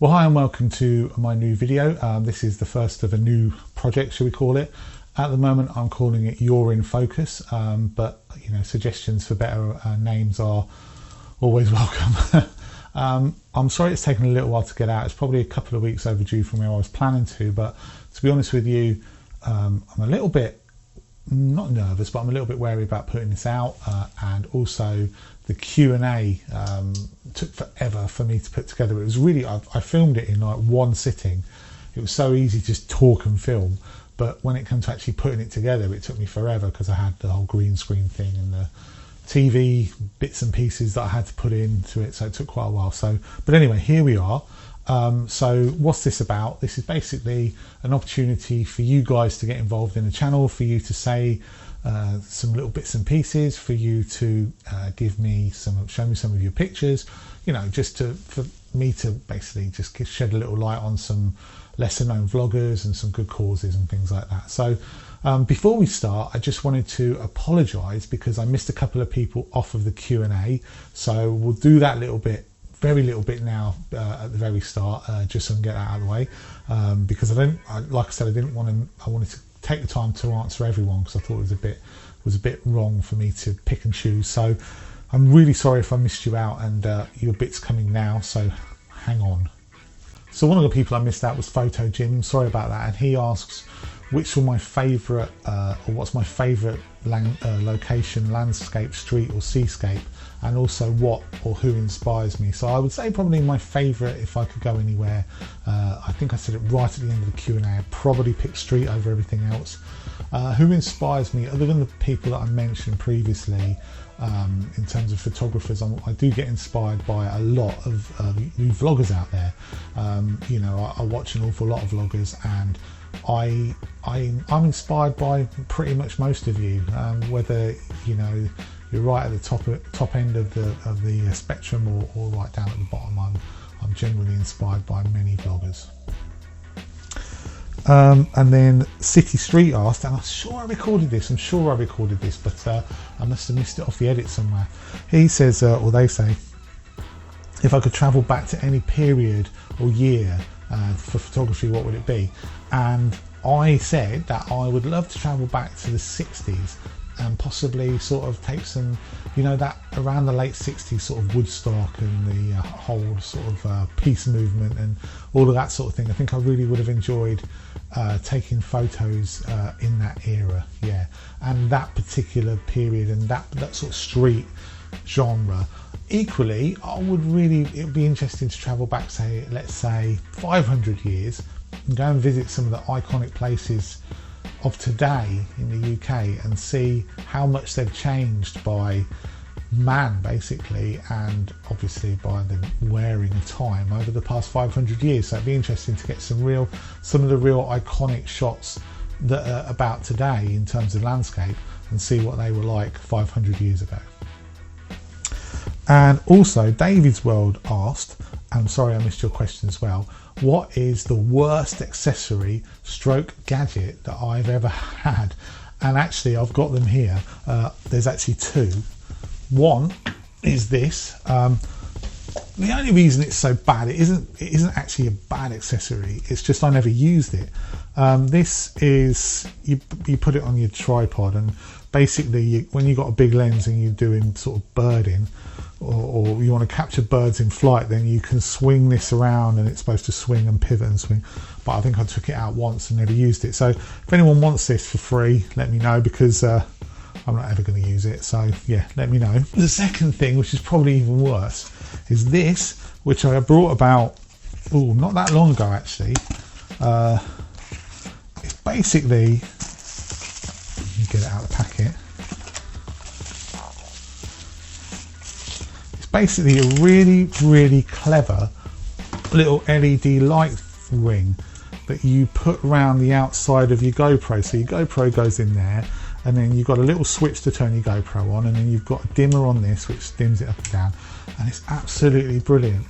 Well, hi and welcome to my new video. This is the first of a new project, shall we call it. At the moment I'm calling it You're in Focus, but you know, suggestions for better names are always welcome. I'm sorry it's taken a little while to get out. It's probably a couple of weeks overdue from where I was planning to, but to be honest with you, I'm a little bit, not nervous, but I'm a little bit wary about putting this out, and also the Q&A took forever for me to put together. It was really, I filmed it in like one sitting. It was so easy to just talk and film, but when it came to actually putting it together, it took me forever because I had the whole green screen thing and the TV bits and pieces that I had to put into it, so it took quite a while. But anyway, here we are. So what's this about? This is basically an opportunity for you guys to get involved in the channel, for you to say some little bits and pieces, for you to show me some of your pictures, you know, for me to basically just shed a little light on some lesser known vloggers and some good causes and things like that. So before we start, I just wanted to apologize because I missed a couple of people off of the Q&A, so we'll do that very little bit now at the very start, just so I can get that out of the way, because like I said, I wanted to take the time to answer everyone because I thought it was a bit wrong for me to pick and choose. So I'm really sorry if I missed you out, and your bit's coming now, so hang on. So one of the people I missed out was Photo Jim. Sorry about that. And he asks which were my favourite, or what's my favourite location, landscape, street or seascape, and also what or who inspires me. So I would say probably my favourite, if I could go anywhere, I think I said it right at the end of the Q&A, I'd probably pick street over everything else. Who inspires me, other than the people that I mentioned previously, in terms of photographers, I do get inspired by a lot of new vloggers out there. You know, I watch an awful lot of vloggers, and I'm inspired by pretty much most of you, whether you know you're right at the top end of the spectrum or right down at the bottom. I'm generally inspired by many vloggers. And then City Street asked, and I'm sure I recorded this, but I must have missed it off the edit somewhere. He says, or they say, if I could travel back to any period or year for photography, what would it be? And I said that I would love to travel back to the 60s and possibly sort of take some, you know, that around the late 60s, sort of Woodstock and the whole sort of peace movement and all of that sort of thing. I think I really would have enjoyed taking photos in that era, yeah. And that particular period and that sort of street genre. Equally, it would be interesting to travel back, say, let's say 500 years and go and visit some of the iconic places of today in the UK and see how much they've changed by man, basically, and obviously by the wearing of time over the past 500 years. So it'd be interesting to get some of the real iconic shots that are about today in terms of landscape and see what they were like 500 years ago. And also David's World asked, I'm sorry I missed your question as well, what is the worst accessory stroke gadget that I've ever had? And actually I've got them here. There's actually two. One is this. The only reason it's so bad, it isn't actually a bad accessory, it's just I never used it. This is, you put it on your tripod, and basically when you've got a big lens and you're doing sort of birding, or you want to capture birds in flight, then you can swing this around, and it's supposed to swing and pivot and swing. But I think I took it out once and never used it. So if anyone wants this for free, let me know, because I'm not ever going to use it. So yeah, let me know. The second thing, which is probably even worse, is this, which I brought about not that long ago actually. It's basically, let me get it out of the packet. Basically a really clever little LED light ring that you put around the outside of your GoPro. So your GoPro goes in there, and then you've got a little switch to turn your GoPro on, and then you've got a dimmer on this which dims it up and down, and it's absolutely brilliant,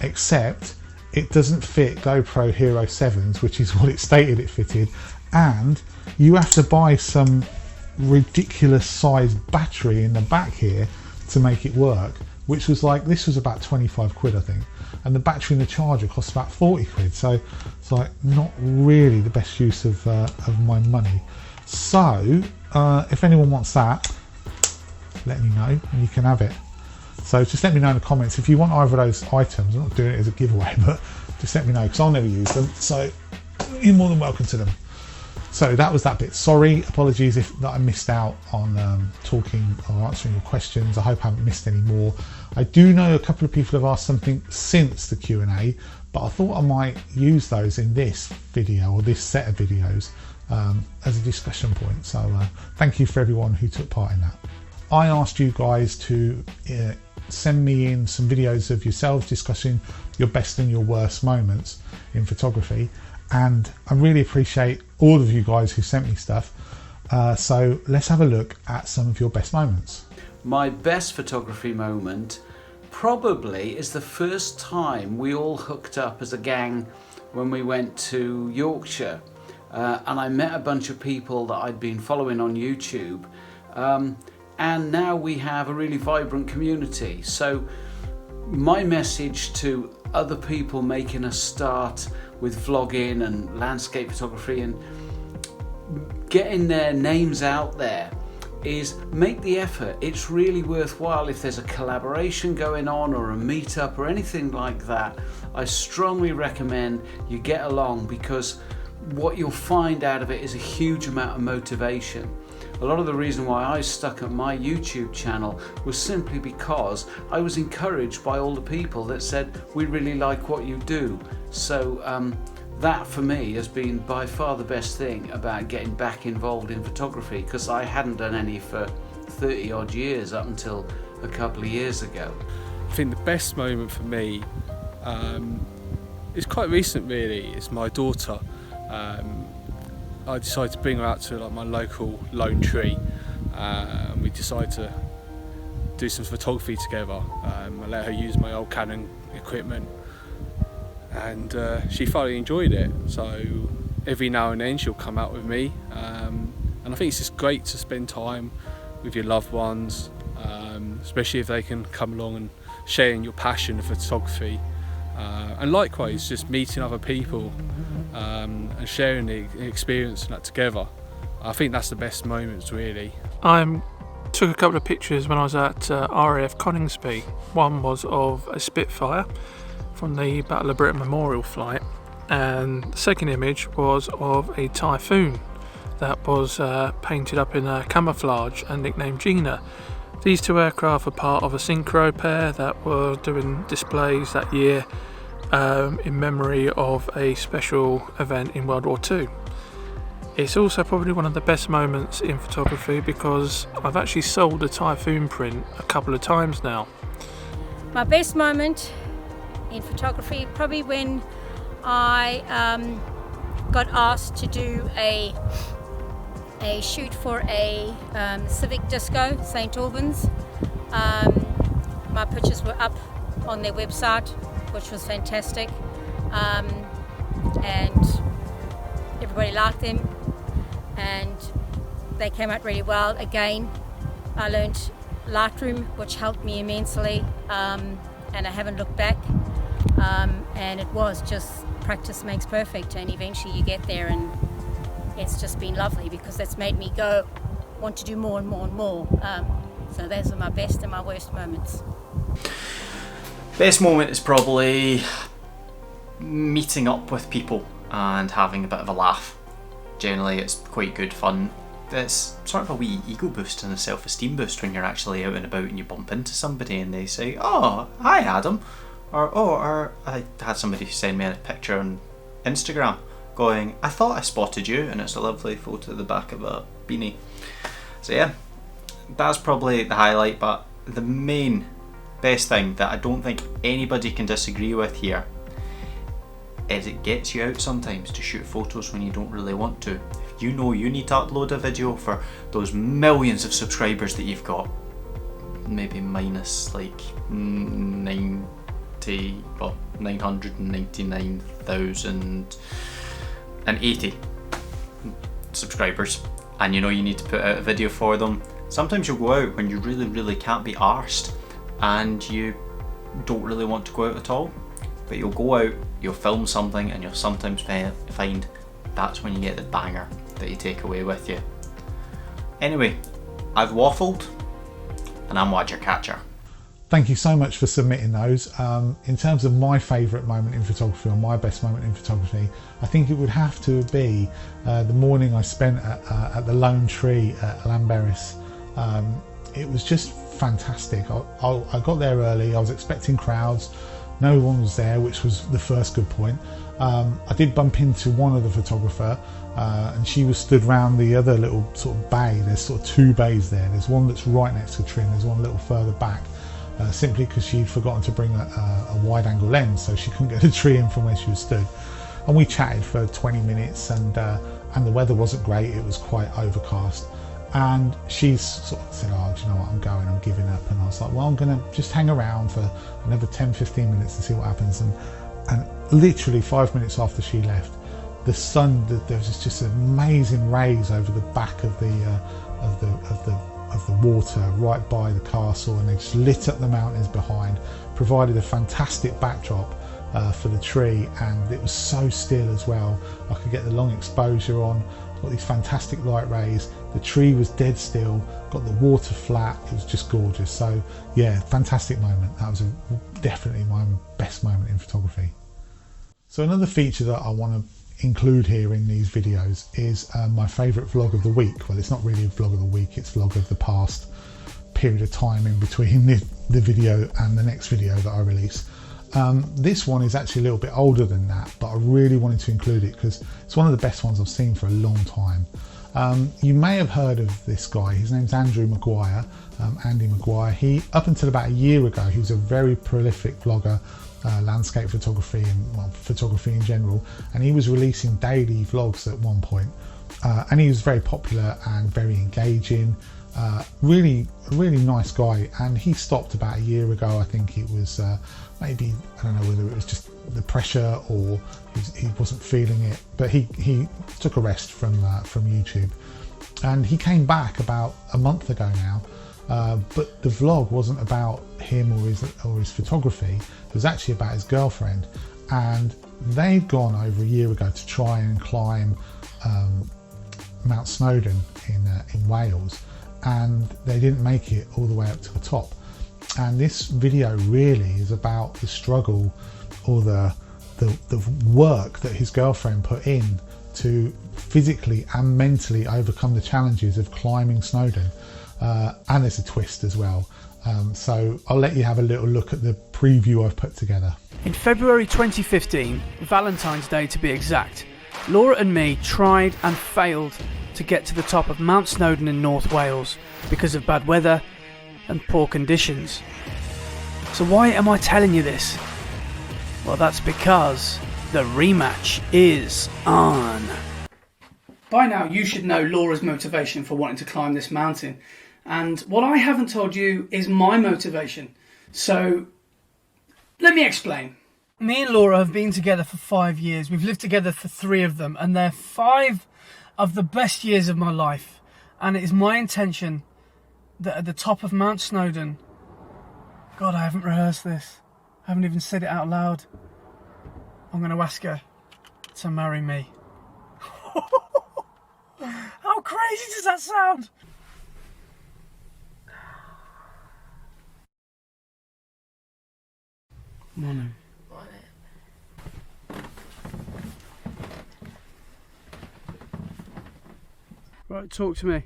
except it doesn't fit GoPro Hero 7s, which is what it stated it fitted, and you have to buy some ridiculous sized battery in the back here to make it work. which was like, this was about 25 quid I think, and the battery and the charger cost about 40 quid, so it's like not really the best use of my money. So if anyone wants that, let me know and you can have it. So just let me know in the comments if you want either of those items. I'm not doing it as a giveaway, but just let me know because I'll never use them, so you're more than welcome to them. So that was that bit. Sorry, apologies if that I missed out on talking or answering your questions. I hope I haven't missed any more. I do know a couple of people have asked something since the Q&A, but I thought I might use those in this video or this set of videos as a discussion point. So thank you for everyone who took part in that. I asked you guys to send me in some videos of yourselves discussing your best and your worst moments in photography, and I really appreciate all of you guys who sent me stuff. So let's have a look at some of your best moments. My best photography moment probably is the first time we all hooked up as a gang when we went to Yorkshire, and I met a bunch of people that I'd been following on YouTube, and now we have a really vibrant community. So my message to other people making a start with vlogging and landscape photography and getting their names out there is make the effort. It's really worthwhile. If there's a collaboration going on or a meetup or anything like that, I strongly recommend you get along, because what you'll find out of it is a huge amount of motivation. A lot of the reason why I stuck at my YouTube channel was simply because I was encouraged by all the people that said, we really like what you do. So that for me has been by far the best thing about getting back involved in photography, because I hadn't done any for 30 odd years up until a couple of years ago. I think the best moment for me is quite recent really. It's my daughter. I decided to bring her out to like my local lone tree, and we decided to do some photography together. I let her use my old Canon equipment, and she thoroughly enjoyed it. So every now and then she'll come out with me, and I think it's just great to spend time with your loved ones, especially if they can come along and share in your passion for photography. And likewise, just meeting other people and sharing the experience and that together. I think that's the best moments really. I took a couple of pictures when I was at RAF Coningsby. One was of a Spitfire from the Battle of Britain Memorial flight, and the second image was of a Typhoon that was painted up in a camouflage and nicknamed Gina. These two aircraft were part of a synchro pair that were doing displays that year in memory of a special event in World War II. It's also probably one of the best moments in photography because I've actually sold a Typhoon print a couple of times now. My best moment in photography probably when I got asked to do a shoot for a civic disco, St Albans. My pictures were up on their website, which was fantastic, and everybody liked them, and they came out really well. Again, I learned Lightroom, which helped me immensely, and I haven't looked back, and it was just practice makes perfect, and eventually you get there, and it's just been lovely because that's made me go want to do more and more and more. So those are my best and my worst moments. Best moment is probably meeting up with people and having a bit of a laugh. Generally it's quite good fun. It's sort of a wee ego boost and a self-esteem boost when you're actually out and about and you bump into somebody and they say, "Oh, hi Adam," or I had somebody send me a picture on Instagram going, "I thought I spotted you," and it's a lovely photo of the back of a beanie. So yeah, that's probably the highlight, but the main best thing that I don't think anybody can disagree with here is it gets you out sometimes to shoot photos when you don't really want to. If you know you need to upload a video for those millions of subscribers that you've got, maybe minus like 999,080 subscribers, and you know you need to put out a video for them, sometimes you'll go out when you really can't be arsed and you don't really want to go out at all, but you'll go out, you'll film something, and you'll sometimes find that's when you get the banger that you take away with you. Anyway, I've waffled, and I'm Watcher Catcher. Thank you so much for submitting those. In terms of my favourite moment in photography, or my best moment in photography, I think it would have to be the morning I spent at the Lone Tree at Llanberis. It was just fantastic. I got there early, I was expecting crowds, no one was there, which was the first good point. I did bump into one other photographer, and she was stood round the other little sort of bay. There's sort of two bays there. There's one that's right next to the tree, and there's one a little further back, simply because she'd forgotten to bring a wide angle lens, so she couldn't get the tree in from where she was stood. And we chatted for 20 minutes, and the weather wasn't great, it was quite overcast. And she sort of said, oh, do you know what, I'm giving up. And I was like, well, I'm gonna just hang around for another 10-15 minutes to see what happens. And literally 5 minutes after she left, the sun, there was just amazing rays over the back of the water right by the castle, and they just lit up the mountains behind, provided a fantastic backdrop for the tree, and it was so still as well. I could get the long exposure on, got these fantastic light rays, the tree was dead still, got the water flat, it was just gorgeous. So yeah, fantastic moment. That was definitely my best moment in photography. So another feature that I want to include here in these videos is my favourite vlog of the week. Well, it's not really a vlog of the week, it's vlog of the past period of time in between the video and the next video that I release. This one is actually a little bit older than that, but I really wanted to include it because it's one of the best ones I've seen for a long time. You may have heard of this guy. His name's Maguire, Andy Maguire. He, up until about a year ago, he was a very prolific vlogger, landscape photography and photography in general, and he was releasing daily vlogs at one point, and he was very popular and very engaging. Really nice guy, and he stopped about a year ago. I think it was maybe, I don't know whether it was just the pressure or he wasn't feeling it, but he took a rest from YouTube, and he came back about a month ago now. But the vlog wasn't about him or his photography. It was actually about his girlfriend, and they'd gone over a year ago to try and climb Mount Snowdon in Wales, and they didn't make it all the way up to the top. And this video really is about the struggle, or the work that his girlfriend put in to physically and mentally overcome the challenges of climbing Snowdon. And there's a twist as well. So I'll let you have a little look at the preview I've put together. In February 2015, Valentine's Day to be exact, Laura and me tried and failed to get to the top of Mount Snowdon in North Wales because of bad weather and poor conditions. So why am I telling you this? Well, that's because the rematch is on. By now you should know Laura's motivation for wanting to climb this mountain, and what I haven't told you is my motivation. So let me explain. Me and Laura have been together for 5 years. We've lived together for 3 of them, and they're 5 of the best years of my life. And it is my intention that at the top of Mount Snowdon, God, I haven't rehearsed this. I haven't even said it out loud. I'm going to ask her to marry me. How crazy does that sound? Morning. Right, talk to me.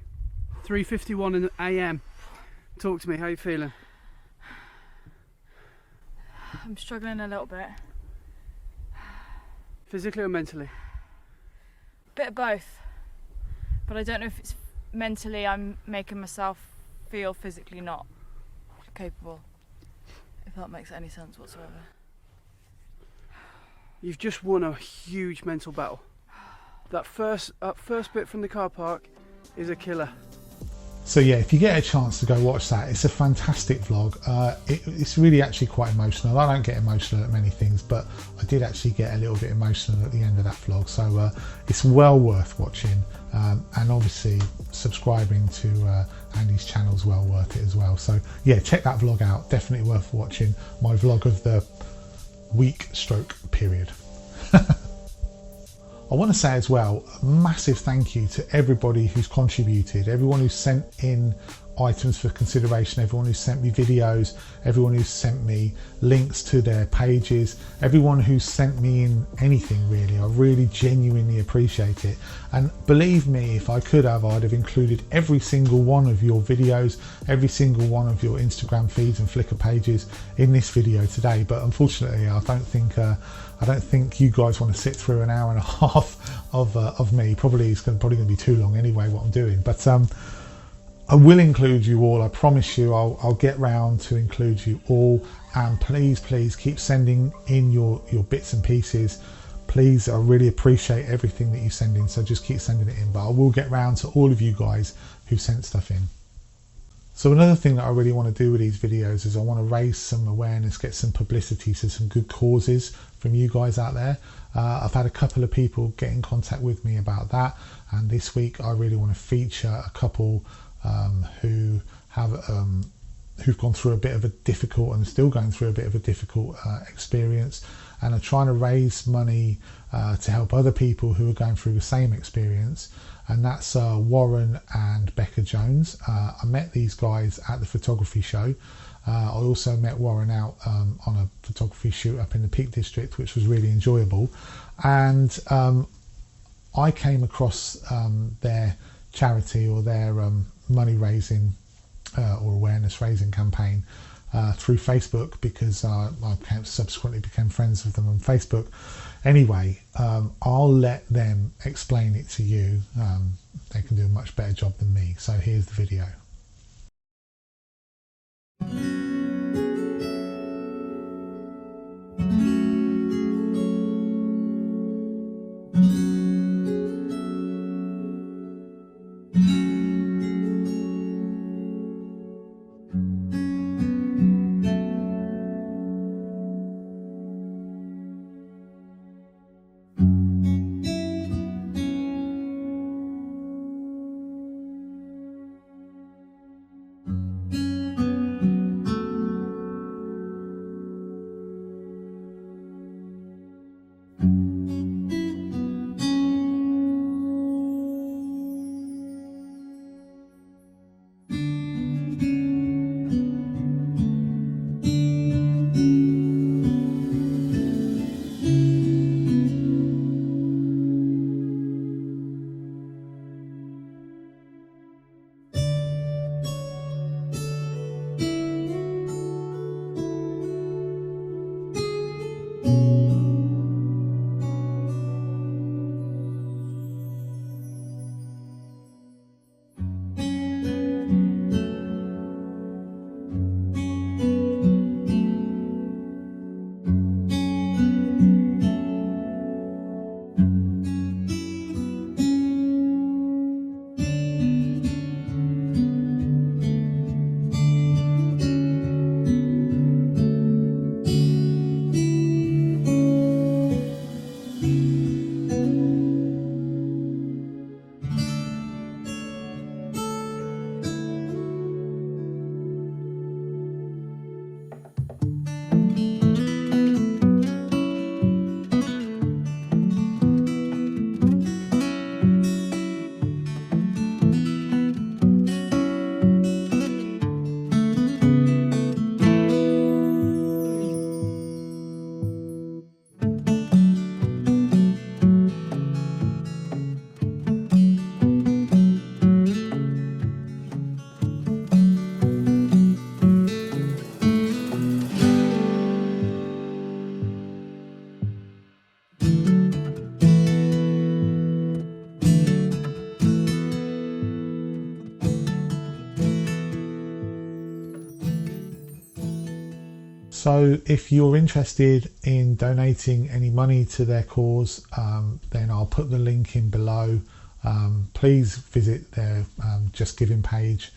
3:51 in the AM. Talk to me, how are you feeling? I'm struggling a little bit. Physically or mentally? Bit of both. But I don't know if it's mentally I'm making myself feel physically not capable. If that makes any sense whatsoever. You've just won a huge mental battle. That first bit from the car park is a killer. So yeah, if you get a chance to go watch that, it's a fantastic vlog. It's really actually quite emotional. I don't get emotional at many things, but I did actually get a little bit emotional at the end of that vlog. So it's well worth watching, and obviously subscribing to and his channel's well worth it as well. So yeah, check that vlog out, definitely worth watching. My vlog of the week stroke period. I want to say as well, a massive thank you to everybody who's contributed, everyone who's sent in items for consideration, everyone who's sent me videos, everyone who's sent me links to their pages, everyone who's sent me in anything really. I really genuinely appreciate it. And believe me, if I could have, I'd have included every single one of your videos, every single one of your Instagram feeds and Flickr pages in this video today. But unfortunately, I don't think you guys want to sit through an hour and a half of me. Probably it's probably going to be too long anyway, what I'm doing. But I will include you all. I promise you, I'll get round to include you all. And please keep sending in your bits and pieces. Please, I really appreciate everything that you send in. So just keep sending it in. But I will get round to all of you guys who sent stuff in. So another thing that I really want to do with these videos is I want to raise some awareness, get some publicity to some good causes from you guys out there. I've had a couple of people get in contact with me about that, and this week I really want to feature a couple who have who've gone through a bit of a difficult and still going through a bit of a difficult experience, and are trying to raise money to help other people who are going through the same experience. And that's Warren and Becca Jones. I met these guys at the photography show. I also met Warren out on a photography shoot up in the Peak District, which was really enjoyable. And I came across their charity or their money raising or awareness raising campaign through Facebook, because I subsequently became friends with them on Facebook. Anyway, I'll let them explain it to you. They can do a much better job than me. So here's the video. So if you're interested in donating any money to their cause, then I'll put the link in below. Please visit their Just Giving page.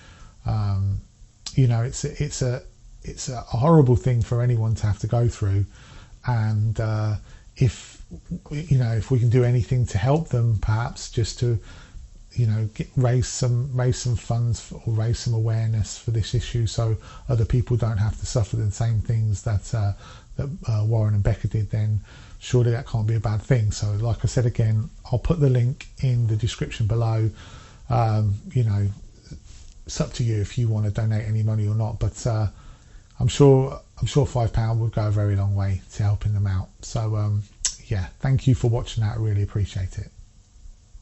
You know, it's a horrible thing for anyone to have to go through, and if we can do anything to help them, perhaps just to raise some funds or raise some awareness for this issue, so other people don't have to suffer the same things that Warren and Becca did, then surely that can't be a bad thing. So like I said again, I'll put the link in the description below. It's up to you if you want to donate any money or not, but I'm sure £5 would go a very long way to helping them out. So yeah, thank you for watching that. I really appreciate it.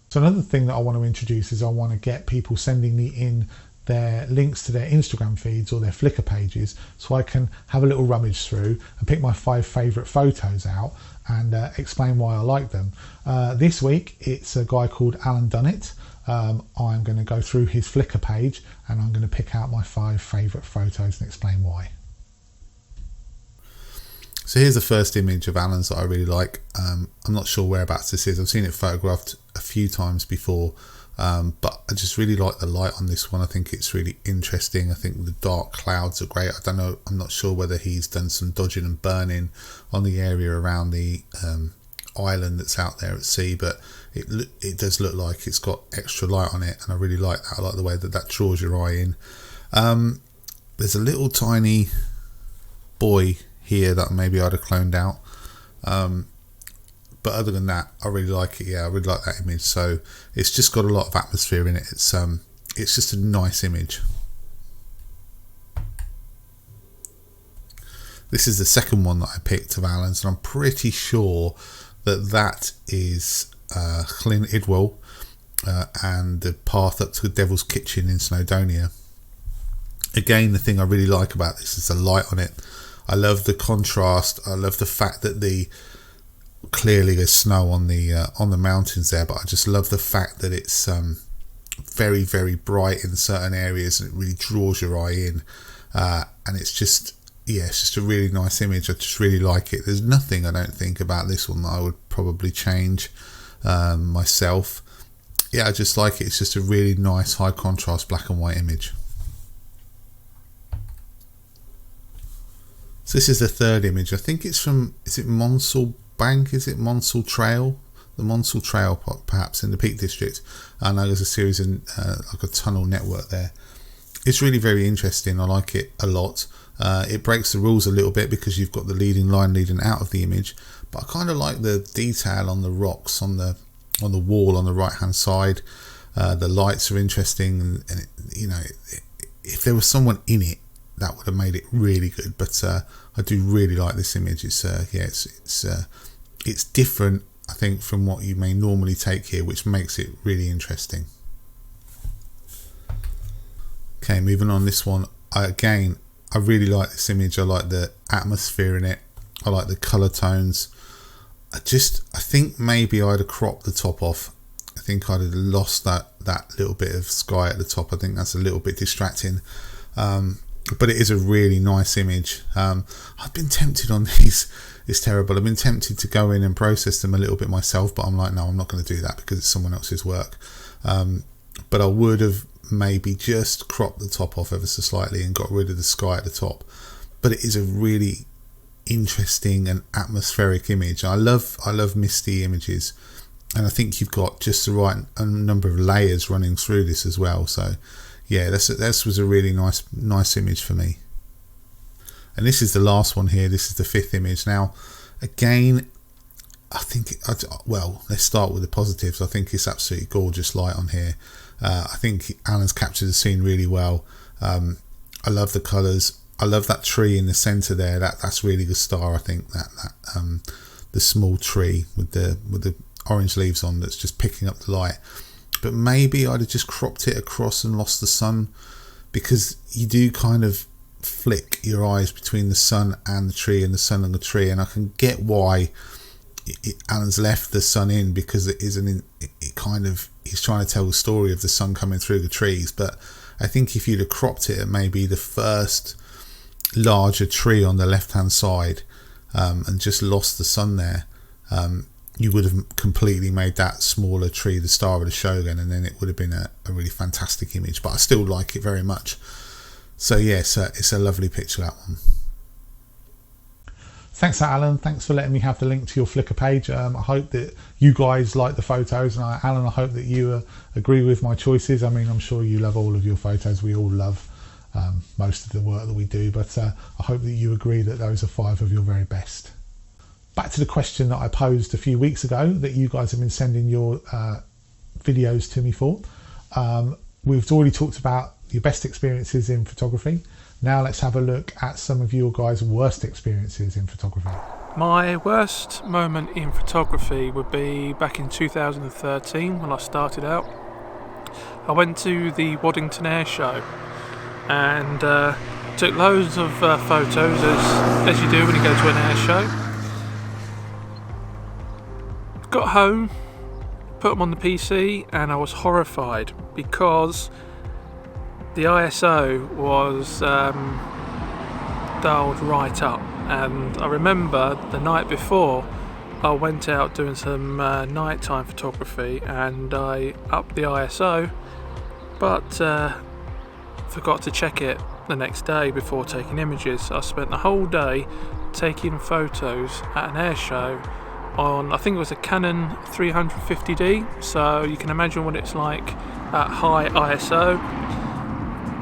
So another thing that I want to introduce is I want to get people sending me in their links to their Instagram feeds or their Flickr pages, so I can have a little rummage through and pick my 5 favourite photos out and explain why I like them. This week it's a guy called Alan Dunnett. I'm going to go through his Flickr page and I'm going to pick out my 5 favourite photos and explain why. So here's the first image of Alan's that I really like. I'm not sure whereabouts this is. I've seen it photographed a few times before, but I just really like the light on this one. I think it's really interesting. I think the dark clouds are great. I don't know, I'm not sure whether he's done some dodging and burning on the area around the island that's out there at sea, but it does look like it's got extra light on it, and I really like that. I like the way that draws your eye in. There's a little tiny boy here that maybe I'd have cloned out, but other than that, I really like it. Yeah, I really like that image. So it's just got a lot of atmosphere in it. It's just a nice image. This is the second one that I picked of Alan's, and I'm pretty sure that is Llyn Idwal and the path up to the Devil's Kitchen in Snowdonia. Again, the thing I really like about this is the light on it. I love the contrast. I love the fact that clearly there's snow on the mountains there, but I just love the fact that it's very, very bright in certain areas, and it really draws your eye in. And it's just a really nice image. I just really like it. There's nothing I don't think about this one that I would probably change myself. Yeah, I just like it. It's just a really nice high contrast black and white image. So this is the third image. I think it's from, is it Monsall Bank? Is it Monsall Trail? The Monsall Trail, perhaps, in the Peak District. I know there's a series of like a tunnel network there. It's really very interesting. I like it a lot. It breaks the rules a little bit because you've got the leading line leading out of the image, but I kind of like the detail on the rocks on the wall on the right hand side. The lights are interesting, and if there was someone in it, that would have made it really good. But I do really like this image. It's different, I think, from what you may normally take here, which makes it really interesting. Okay, moving on. This one, I really like this image. I like the atmosphere in it. I like the colour tones. I think maybe I'd have cropped the top off. I think I'd have lost that little bit of sky at the top. I think that's a little bit distracting. But it is a really nice image. I've been tempted on these. It's terrible. I've been tempted to go in and process them a little bit myself, but I'm like, no, I'm not going to do that because it's someone else's work. But I would have maybe just cropped the top off ever so slightly and got rid of the sky at the top. But it is a really interesting and atmospheric image. I love misty images, and I think you've got just the right number of layers running through this as well. So yeah, this was a really nice image for me. And this is the last one here. This is the 5th image. Now, again, I think, let's start with the positives. I think it's absolutely gorgeous light on here. I think Alan's captured the scene really well. I love the colours. I love that tree in the centre there. That's really the star. I think that the small tree with the orange leaves on that's just picking up the light. But maybe I'd have just cropped it across and lost the sun, because you do kind of flick your eyes between the sun and the tree and the sun and the tree, and I can get why Alan's left the sun in, because he's trying to tell the story of the sun coming through the trees. But I think if you'd have cropped it at maybe the first larger tree on the left hand side and just lost the sun there, you would have completely made that smaller tree the star of the show again, and then it would have been a really fantastic image. But I still like it very much. So yeah, it's a lovely picture, that one. Thanks, Alan. Thanks for letting me have the link to your Flickr page. I hope that you guys like the photos, and Alan, I hope that you agree with my choices. I mean, I'm sure you love all of your photos. We all love most of the work that we do, but I hope that you agree that those are 5 of your very best. Back to the question that I posed a few weeks ago that you guys have been sending your videos to me for. We've already talked about your best experiences in photography. Now let's have a look at some of your guys' worst experiences in photography. My worst moment in photography would be back in 2013 when I started out. I went to the Waddington Air Show and took loads of photos as you do when you go to an air show. Got home, put them on the PC, and I was horrified because the ISO was dialed right up, and I remember the night before I went out doing some nighttime photography and I upped the ISO, but forgot to check it the next day before taking images. I spent the whole day taking photos at an air show on, I think it was a Canon 350D, so you can imagine what it's like at high ISO.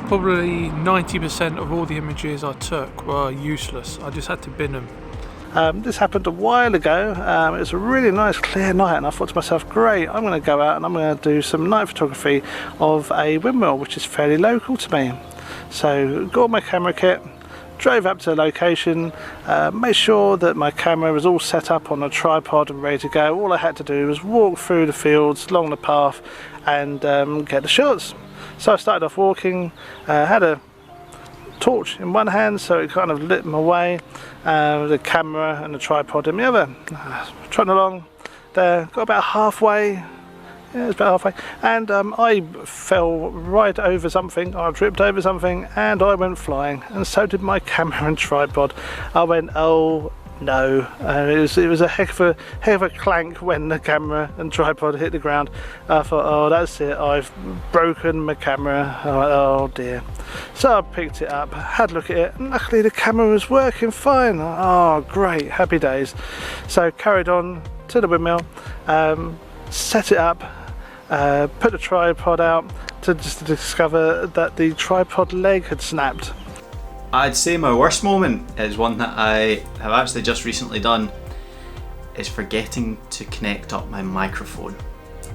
Probably 90% of all the images I took were useless. I just had to bin them. This happened a while ago. It was a really nice clear night, and I thought to myself, great, I'm going to go out and I'm going to do some night photography of a windmill which is fairly local to me. So got my camera kit, drove up to the location, made sure that my camera was all set up on a tripod and ready to go. All I had to do was walk through the fields along the path and get the shots. So I started off walking, had a torch in one hand so it kind of lit my way, the camera and the tripod in the other. Trotting along there, got about halfway, yeah, it was about halfway, and I fell right over something, I tripped over something and I went flying, and so did my camera and tripod. I went, oh no, it was a heck of a clank when the camera and tripod hit the ground. I thought, oh, that's it, I've broken my camera. I went, oh dear. So I picked it up, had a look at it, and luckily the camera was working fine. Oh great, happy days. So carried on to the windmill, set it up, put the tripod out to discover that the tripod leg had snapped. I'd say my worst moment is one that I have actually just recently done, is forgetting to connect up my microphone.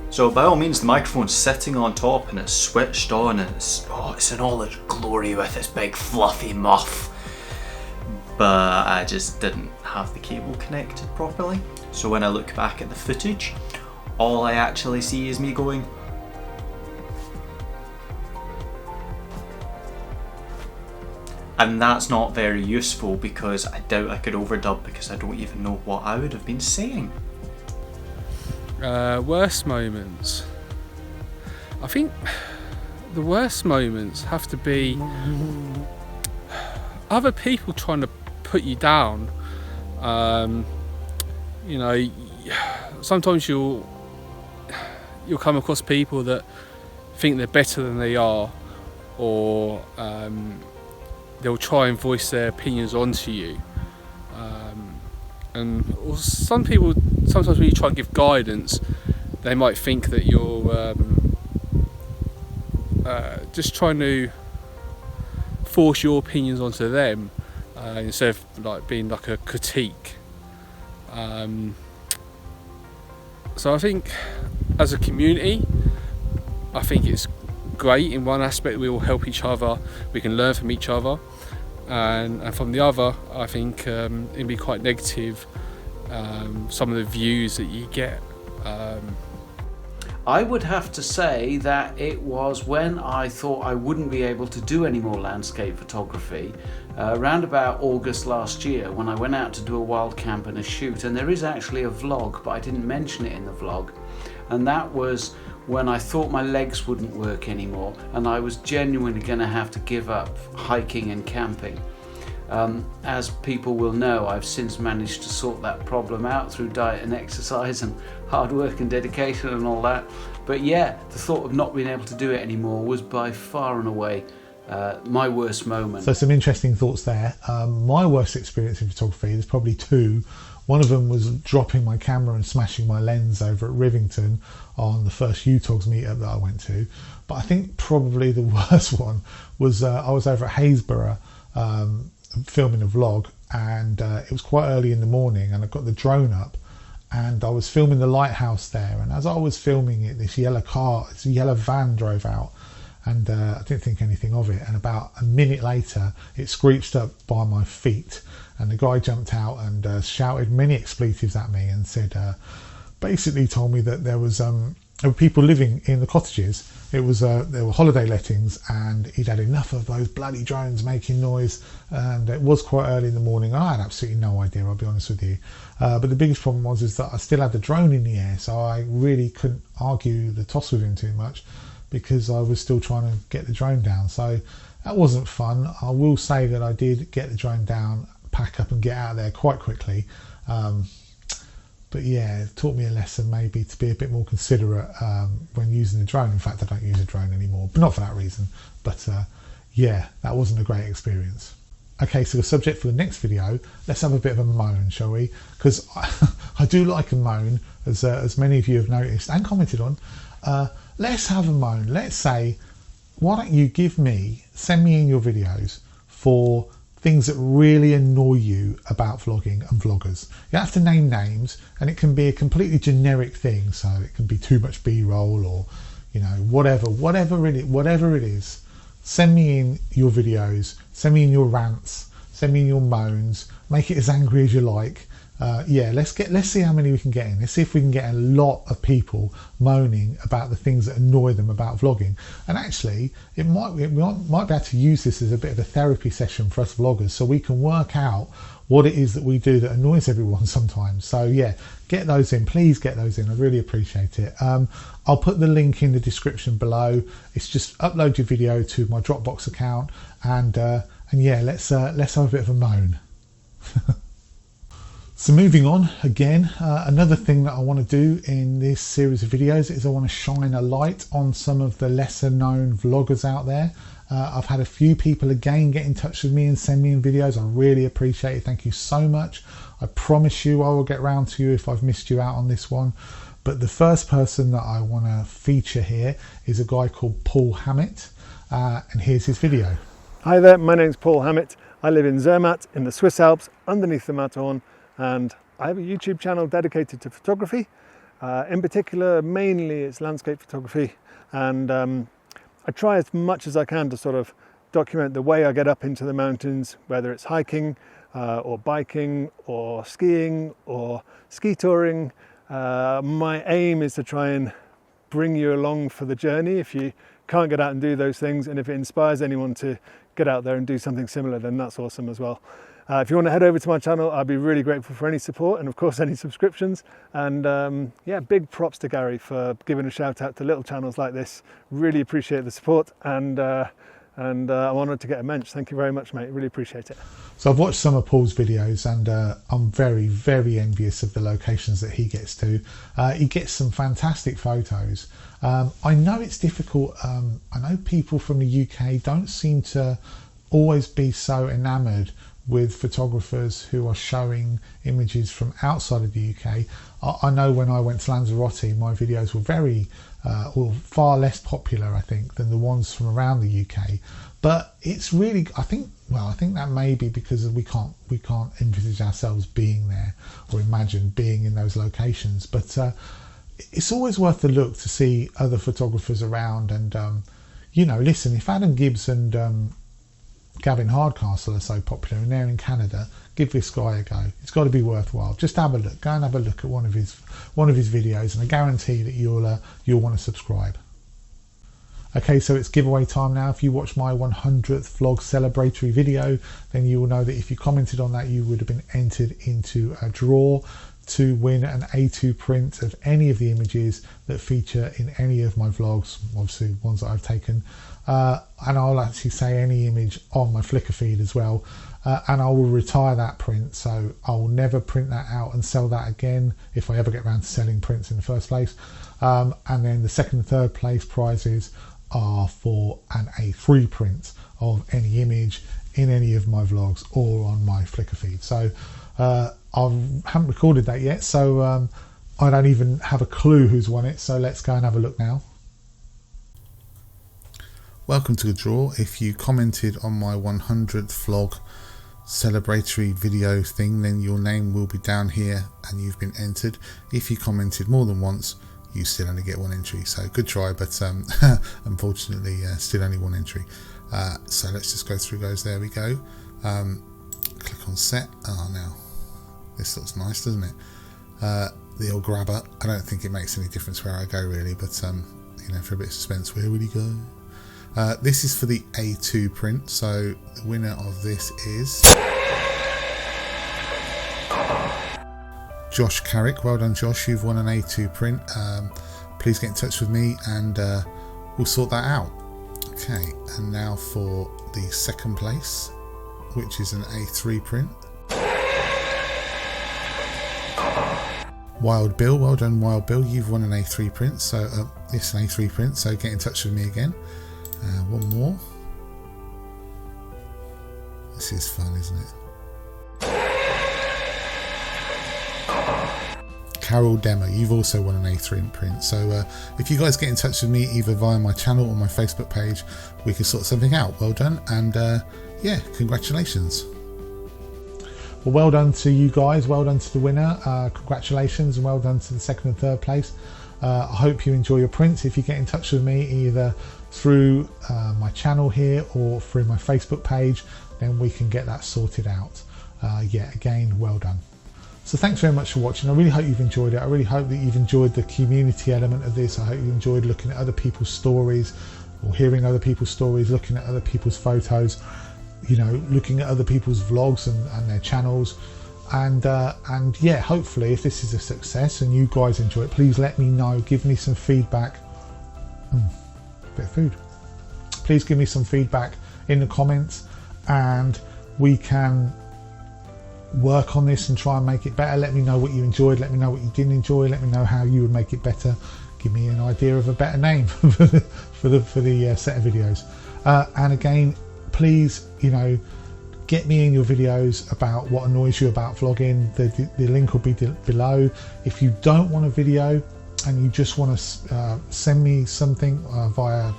So by all means the microphone's sitting on top and it's switched on and it's in all its glory with its big fluffy muff. But I just didn't have the cable connected properly. So when I look back at the footage, all I actually see is me going, and that's not very useful because I doubt I could overdub because I don't even know what I would have been saying. Worst moments. I think the worst moments have to be other people trying to put you down. You know, sometimes you'll come across people that think they're better than they are, or they'll try and voice their opinions onto you, and some people, sometimes when you try and give guidance, they might think that you're just trying to force your opinions onto them, instead of like being like a critique. So I think as a community, I think it's great in one aspect, we all help each other, we can learn from each other, and from the other, I think it'd be quite negative, some of the views that you get. I would have to say that it was when I thought I wouldn't be able to do any more landscape photography, around about August last year, when I went out to do a wild camp and a shoot, and there is actually a vlog, but I didn't mention it in the vlog, and that was when I thought my legs wouldn't work anymore and I was genuinely going to have to give up hiking and camping. As people will know, I've since managed to sort that problem out through diet and exercise and hard work and dedication and all that. But yeah, the thought of not being able to do it anymore was by far and away my worst moment. So some interesting thoughts there. My worst experience in photography, there's probably two. One of them was dropping my camera and smashing my lens over at Rivington on the first UTOGS meetup that I went to. But I think probably the worst one was I was over at Haysborough filming a vlog, and it was quite early in the morning, and I got the drone up and I was filming the lighthouse there, and as I was filming it, this yellow van drove out, and I didn't think anything of it, and about a minute later it screeched up by my feet, and the guy jumped out and shouted many expletives at me and said, basically told me that there were people living in the cottages. There were holiday lettings, and he'd had enough of those bloody drones making noise, and it was quite early in the morning. I had absolutely no idea, I'll be honest with you. But the biggest problem is that I still had the drone in the air, so I really couldn't argue the toss with him too much, because I was still trying to get the drone down. So that wasn't fun. I will say that I did get the drone down, pack up and get out of there quite quickly. But yeah, it taught me a lesson maybe to be a bit more considerate when using the drone. In fact, I don't use a drone anymore, but not for that reason. But yeah, that wasn't a great experience. Okay, so the subject for the next video, let's have a bit of a moan, shall we? Because I do like a moan, as many of you have noticed and commented on. Let's have a moan. Let's say, why don't you send me in your videos for things that really annoy you about vlogging and vloggers. You have to name names, and it can be a completely generic thing. So it can be too much B-roll, or whatever it is. Send me in your videos, send me in your rants, send me in your moans, make it as angry as you like. Let's see how many we can get in. Let's see if we can get a lot of people moaning about the things that annoy them about vlogging. And actually, we might be able to use this as a bit of a therapy session for us vloggers, so we can work out what it is that we do that annoys everyone sometimes. So yeah, get those in. Please get those in. I'd really appreciate it. I'll put the link in the description below. It's just upload your video to my Dropbox account, and yeah, let's have a bit of a moan. So moving on, again, another thing that I want to do in this series of videos is I want to shine a light on some of the lesser known vloggers out there. I've had a few people again get in touch with me and send me in videos. I really appreciate it. Thank you so much. I promise you I will get round to you if I've missed you out on this one. But the first person that I want to feature here is a guy called Paul Hammet, and here's his video. Hi there, my name's Paul Hammet. I live in Zermatt in the Swiss Alps underneath the Matterhorn, and I have a YouTube channel dedicated to photography. In particular, mainly it's landscape photography, and I try as much as I can to sort of document the way I get up into the mountains, whether it's hiking or biking or skiing or ski touring. My aim is to try and bring you along for the journey if you can't get out and do those things, and if it inspires anyone to get out there and do something similar, then that's awesome as well. If you want to head over to my channel, I'd be really grateful for any support and of course any subscriptions. And yeah, big props to Gary for giving a shout out to little channels like this. Really appreciate the support, and I'm honoured to get a mensch. Thank you very much, mate. Really appreciate it. So I've watched some of Paul's videos, and I'm very, very envious of the locations that he gets to. He gets some fantastic photos. I know it's difficult. I know people from the UK don't seem to always be so enamoured with photographers who are showing images from outside of the UK. I know when I went to Lanzarote, my videos were far less popular, I think, than the ones from around the UK. But it's really, I think that may be because we can't envisage ourselves being there or imagine being in those locations. But it's always worth the look to see other photographers around. And listen, if Adam Gibbs and Gavin Hardcastle are so popular and they're in Canada, give this guy a go. It's got to be worthwhile. Just have a look. Go and have a look at one of his videos, and I guarantee that you'll want to subscribe. Okay, so it's giveaway time now. If you watch my 100th vlog celebratory video, then you will know that if you commented on that, you would have been entered into a draw to win an A2 print of any of the images that feature in any of my vlogs, obviously ones that I've taken. And I'll actually say any image on my Flickr feed as well, and I will retire that print, so I will never print that out and sell that again if I ever get around to selling prints in the first place. And then the second and third place prizes are for an A3 print of any image in any of my vlogs or on my Flickr feed. So I haven't recorded that yet, so I don't even have a clue who's won it. So let's go and have a look now. Welcome to the draw. If you commented on my 100th vlog celebratory video thing, then your name will be down here and you've been entered. If you commented more than once, you still only get one entry. So good try, but unfortunately still only one entry. So let's just go through those. There we go. Click on set. Oh, now this looks nice, doesn't it? The old grabber. I don't think it makes any difference where I go really, but you know, for a bit of suspense, where would he go? This is for the A2 print, so the winner of this is Josh Carrick. Well done, Josh, you've won an A2 print. Please get in touch with me and we'll sort that out. Okay, and now for the second place, which is an A3 print. Wild Bill, well done, Wild Bill, you've won an A3 print. So it's an A3 print, so get in touch with me again. One more. This is fun, isn't it? Carol Demo, you've also won an A3 print. So if you guys get in touch with me either via my channel or my Facebook page, we can sort something out. Well done, and yeah, congratulations. Well done to you guys, well done to the winner, congratulations, and well done to the second and third place. I hope you enjoy your prints. If you get in touch with me either through my channel here or through my Facebook page, then we can get that sorted out. Yeah, again, well done. So thanks very much for watching. I really hope you've enjoyed it. I really hope that you've enjoyed the community element of this. I hope you enjoyed looking at other people's stories or hearing other people's stories, looking at other people's photos, you know, looking at other people's vlogs and their channels. And yeah, hopefully if this is a success and you guys enjoy it, please let me know, give me some feedback. Bit of food. Please give me some feedback in the comments and we can work on this and try and make it better. Let me know what you enjoyed, let me know what you didn't enjoy, let me know how you would make it better. Give me an idea of a better name for the set of videos. And again, please, you know, get me in your videos about what annoys you about vlogging. The link will be below. If you don't want a video and you just want to send me something via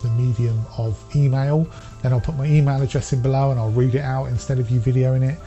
the medium of email, then I'll put my email address in below and I'll read it out instead of you videoing it.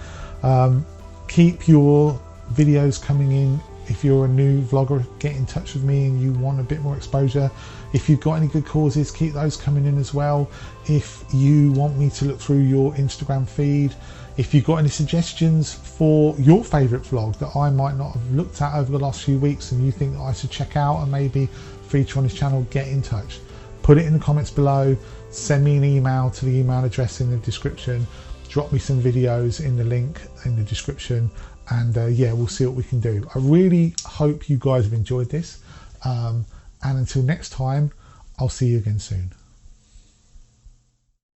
Keep your videos coming in. If you're a new vlogger, get in touch with me and you want a bit more exposure. If you've got any good causes, keep those coming in as well. If you want me to look through your Instagram feed, if you've got any suggestions for your favourite vlog that I might not have looked at over the last few weeks and you think that I should check out and maybe feature on this channel, get in touch. Put it in the comments below, send me an email to the email address in the description, drop me some videos in the link in the description, and yeah, we'll see what we can do. I really hope you guys have enjoyed this, and until next time, I'll see you again soon.